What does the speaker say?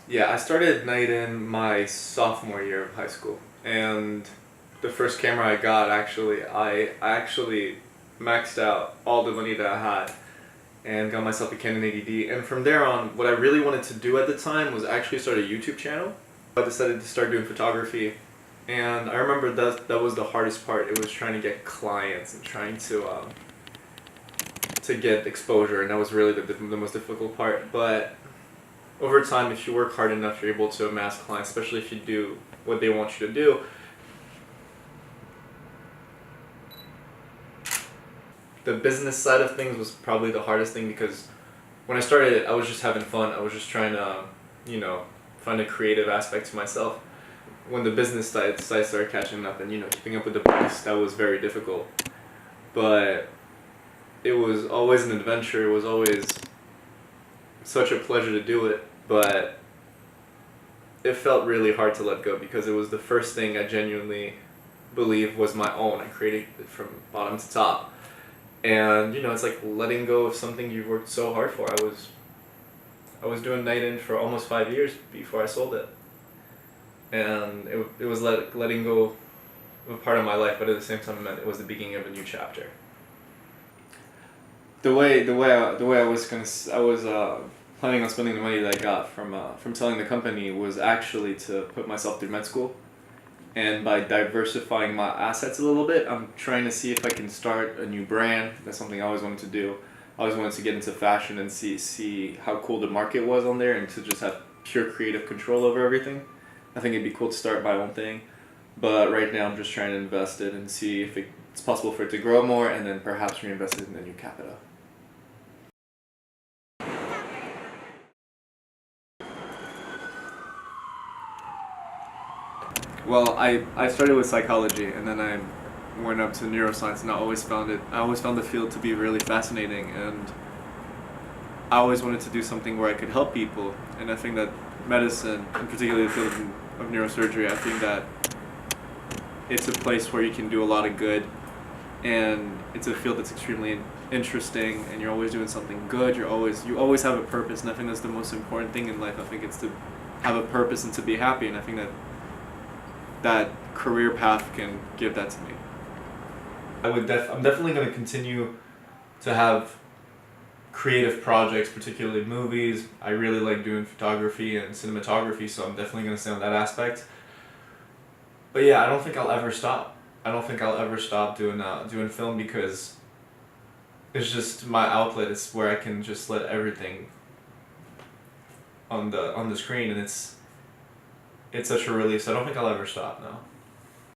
Yeah, I started night in my sophomore year of high school, and the first camera I got I actually maxed out all the money that I had and got myself a Canon 80D. And from there on, what I really wanted to do at the time was actually start a YouTube channel. I decided to start doing photography, and I remember that was the hardest part. It was trying to get clients and trying to get exposure, and that was really the most difficult part. But over time, if you work hard enough, you're able to amass clients, especially if you do what they want you to do. The business side of things was probably the hardest thing because when I started, I was just having fun. I was just trying to, find a creative aspect to myself. When the business side started catching up and, keeping up with the pace, that was very difficult. But it was always an adventure. It was always such a pleasure to do it, but it felt really hard to let go because it was the first thing I genuinely believe was my own. I created it from bottom to top. And it's like letting go of something you've worked so hard for. I was doing night in for almost 5 years before I sold it. And it was letting go of a part of my life, but at the same time it meant it was the beginning of a new chapter. The way I was planning on spending the money that I got from selling the company was actually to put myself through med school. And by diversifying my assets a little bit, I'm trying to see if I can start a new brand. That's something I always wanted to do. I always wanted to get into fashion and see how cool the market was on there and to just have pure creative control over everything. I think it'd be cool to start my own thing. But right now I'm just trying to invest it and see if it's possible for it to grow more and then perhaps reinvest it in the new capital. Well, I started with psychology and then I went up to neuroscience, and I always found the field to be really fascinating, and I always wanted to do something where I could help people. And I think that medicine, and particularly the field of neurosurgery, I think that it's a place where you can do a lot of good, and it's a field that's extremely interesting, and you're always doing something good. You always have a purpose, and I think that's the most important thing in life. I think it's to have a purpose and to be happy, and I think that career path can give that to me. I'm definitely going to continue to have creative projects, particularly movies. I really like doing photography and cinematography, so I'm definitely going to stay on that aspect. But yeah, I don't think I'll ever stop. I don't think I'll ever stop doing film because it's just my outlet. It's where I can just let everything on the screen, and it's such a relief. So I don't think I'll ever stop now.